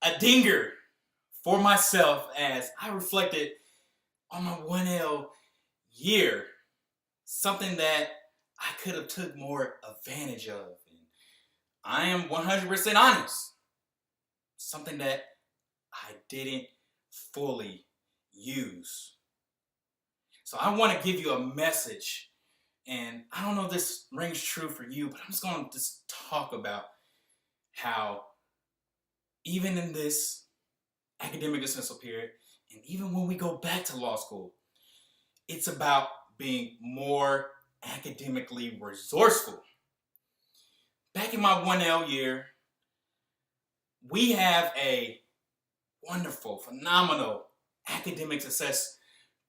a dinger for myself as I reflected on my 1L year. Something that I could have took more advantage of. And I am 100% honest. Something that I didn't fully use. So I want to give you a message. And I don't know if this rings true for you, but I'm just going to just talk about how even in this academic dismissal period, and even when we go back to law school, it's about being more academically resourceful. Back in my 1L year, we have a wonderful, phenomenal academic success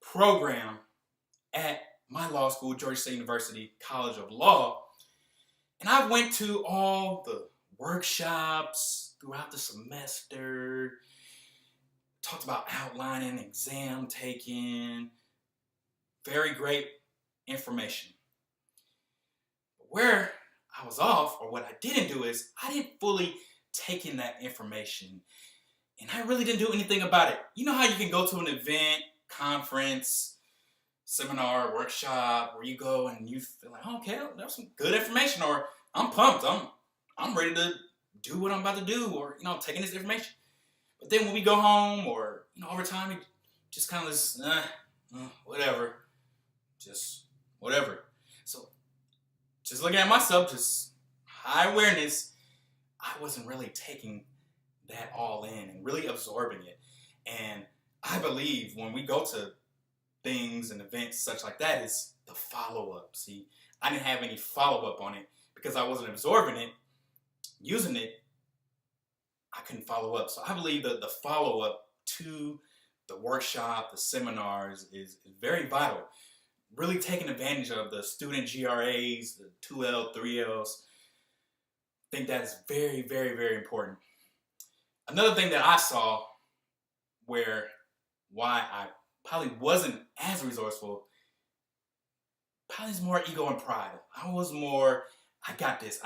program at my law school, Georgia State University College of Law. And I went to all the workshops throughout the semester, talked about outlining, exam taking, very great information. But where I was off, or what I didn't do, is I didn't fully take in that information, and I really didn't do anything about it. You know how you can go to an event, conference, seminar, workshop, where you go and you feel like, oh, okay, there's some good information, or I'm pumped, I'm ready to do what I'm about to do, or taking this information. But then when we go home, or over time, we just kind of just whatever, just whatever. So just looking at myself, just high awareness, I wasn't really taking that all in and really absorbing it. And I believe when we go to things and events such like that, is the follow-up. See, I didn't have any follow-up on it because I wasn't absorbing it, using it. I couldn't follow up. So I believe that the follow-up to the workshop, the seminars is very vital. Really taking advantage of the student GRAs, the 2L, 3Ls. I think that's very, very, very important. Another thing that I saw why I probably wasn't as resourceful, probably is more ego and pride. I was more, I got this.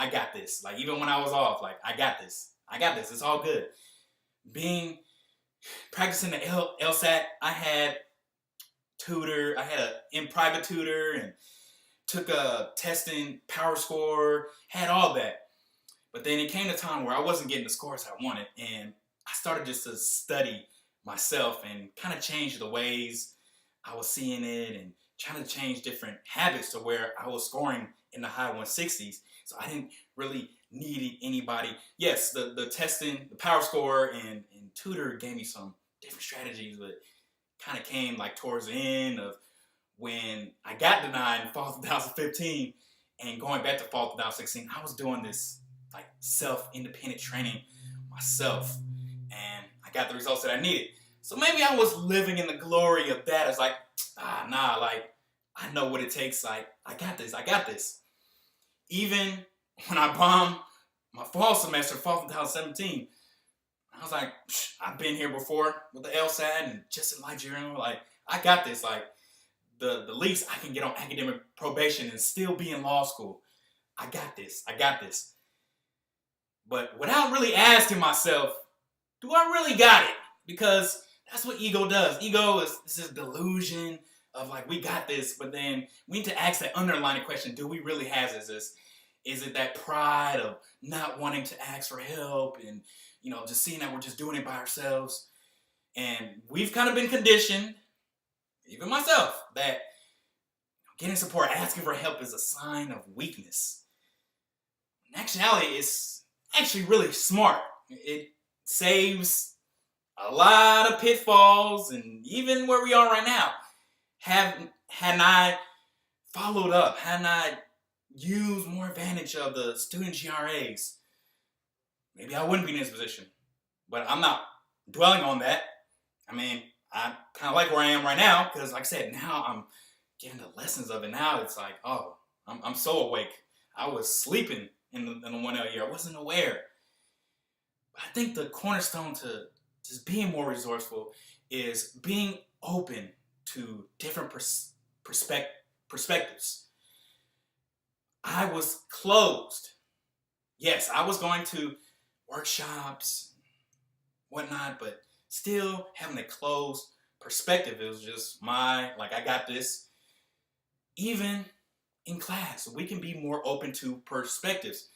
Like, even when I was off, like, I got this, it's all good. Practicing the LSAT, I had a private tutor, and took a testing, power score, had all that. But then it came a time where I wasn't getting the scores I wanted, and I started just to study myself and kind of change the ways I was seeing it, and trying to change different habits to where I was scoring in the high 160s. So I didn't really need anybody. Yes, the testing, the power score, and tutor gave me some different strategies, but kind of came like towards the end of when I got denied in fall 2015 and going back to fall 2016. I was doing this like self-independent training myself, and I got the results that I needed. So maybe I was living in the glory of that. It's like, like, I know what it takes. Like, I got this. Even when I bombed my fall semester, fall 2017, I was like, I've been here before with the LSAT and just in Nigeria. Like, I got this. Like, the least I can get on academic probation and still be in law school. I got this. But without really asking myself, do I really got it? Because that's what ego does. Ego is this delusion of like, we got this, but then we need to ask that underlying question, do we really have this? Is it that pride of not wanting to ask for help and, just seeing that we're just doing it by ourselves? And we've kind of been conditioned, even myself, that getting support, asking for help is a sign of weakness. In actuality, it's actually really smart. It saves a lot of pitfalls, and even where we are right now, hadn't I followed up, hadn't I used more advantage of the student GRAs, maybe I wouldn't be in this position. But I'm not dwelling on that. I mean, I kind of like where I am right now, because like I said, now I'm getting the lessons of it. Now it's like, oh, I'm so awake. I was sleeping in the 1L year. I wasn't aware. But I think the cornerstone to just being more resourceful is being open to different perspectives. I was closed. Yes, I was going to workshops, whatnot, but still having a closed perspective. It was just I got this. Even in class, we can be more open to perspectives.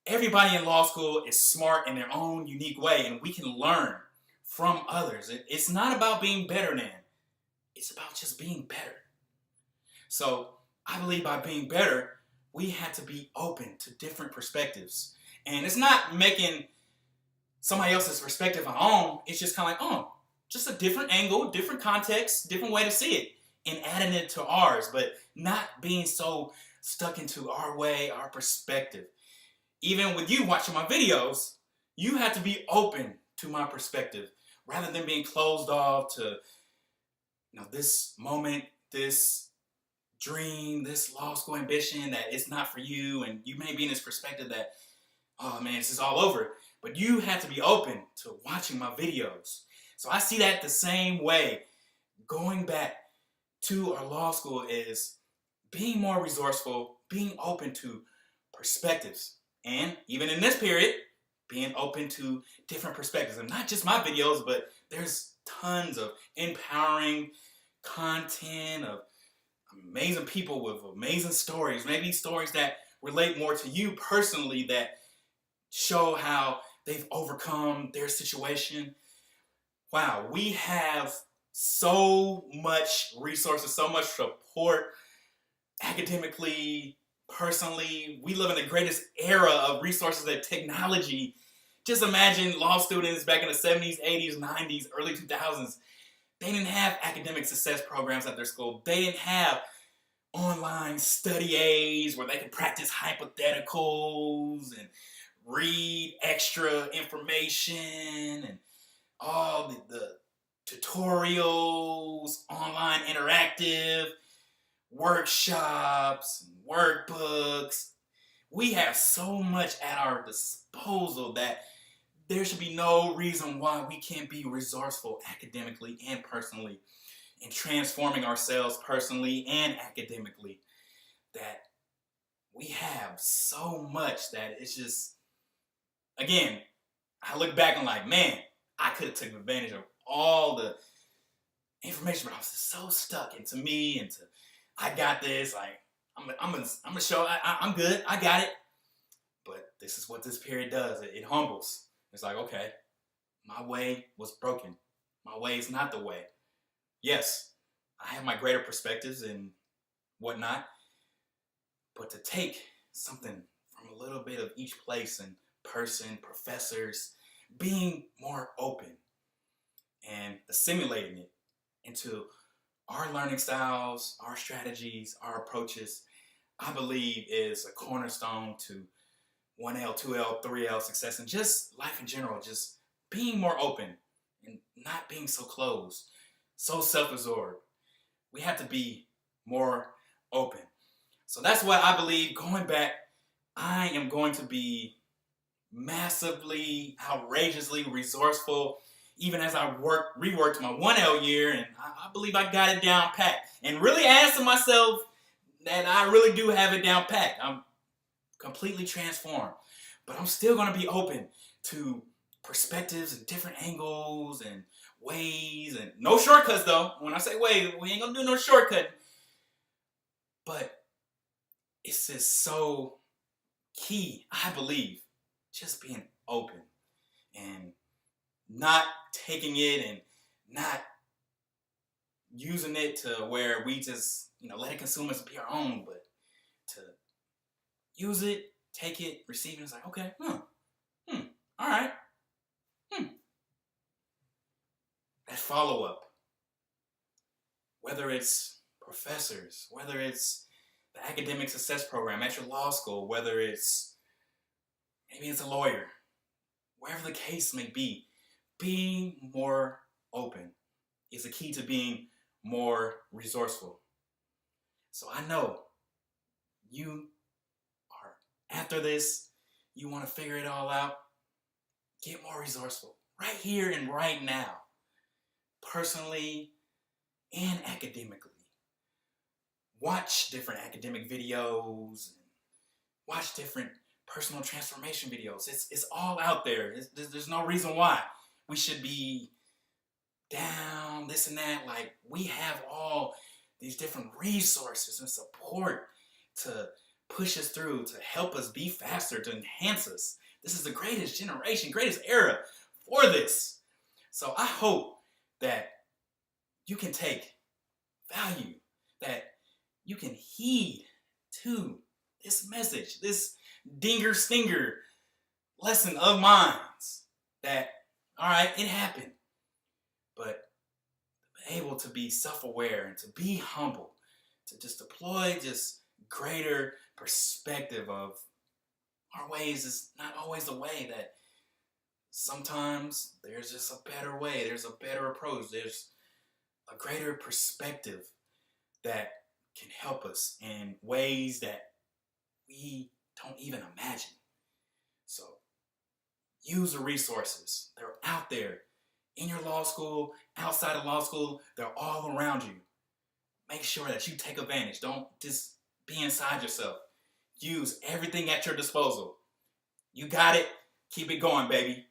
Everybody in law school is smart in their own unique way, and we can learn from others. It's not about being better than, it's about just being better. So I believe by being better, we had to be open to different perspectives. And it's not making somebody else's perspective our own. It's just kind of like, oh, just a different angle, different context, different way to see it, and adding it to ours, but not being so stuck into our way, our perspective. Even with you watching my videos, you have to be open to my perspective rather than being closed off to, this moment, this dream, this law school ambition that it's not for you, and you may be in this perspective that, oh man, this is all over. But you have to be open to watching my videos. So I see that the same way. Going back to our law school is being more resourceful, being open to perspectives. And even in this period, being open to different perspectives. And not just my videos, but there's tons of empowering content of amazing people with amazing stories. Maybe stories that relate more to you personally, that show how they've overcome their situation. Wow, we have so much resources, so much support academically, personally. We live in the greatest era of resources and technology. Just imagine law students back in the 70s, 80s, 90s, early 2000s. They didn't have academic success programs at their school. They didn't have online study aids where they could practice hypotheticals and read extra information and all the tutorials, online interactive workshops, and workbooks. We have so much at our disposal that there should be no reason why we can't be resourceful academically and personally in transforming ourselves personally and academically. That we have so much that it's just, again, I look back and like, man, I could have taken advantage of all the information, but I was just so stuck into me, into I got this. Like I'm gonna show I'm good. I got it. But this is what this period does. It humbles. It's like, okay, my way was broken. My way is not the way. Yes, I have my greater perspectives and whatnot, but to take something from a little bit of each place and person, professors, being more open and assimilating it into our learning styles, our strategies, our approaches, I believe is a cornerstone to 1L, 2L, 3L success, and just life in general, just being more open and not being so closed, so self-absorbed. We have to be more open. So that's what I believe. Going back, I am going to be massively, outrageously resourceful, even as I reworked my 1L year, and I believe I got it down pat. And really asking myself that I really do have it down pat. I'm completely transformed. But I'm still going to be open to perspectives and different angles and ways, and no shortcuts though. When I say ways, we ain't going to do no shortcut. But it's just so key, I believe, just being open and not taking it and not using it to where we just, let it consume us and be our own, but to use it, take it, receive it. It's like, okay, all right, That follow-up, whether it's professors, whether it's the academic success program at your law school, whether maybe it's a lawyer, wherever the case may be, being more open is the key to being more resourceful. So I know you are after this, you want to figure it all out, get more resourceful right here and right now, personally and academically. Watch different academic videos, watch different personal transformation videos. It's all out there. There's no reason why. we should be down, this and that. Like, we have all these different resources and support to push us through, to help us be faster, to enhance us. This is the greatest generation, greatest era for this. So I hope that you can take value, that you can heed to this message, this dinger stinger lesson of mine, that, all right, it happened, but able to be self-aware and to be humble, to just deploy just greater perspective of our ways is not always the way, that sometimes there's just a better way, there's a better approach, there's a greater perspective that can help us in ways that we don't even imagine. So use the resources. They're out there in your law school, outside of law school. They're all around you. Make sure that you take advantage. Don't just be inside yourself. Use everything at your disposal. You got it. Keep it going, baby.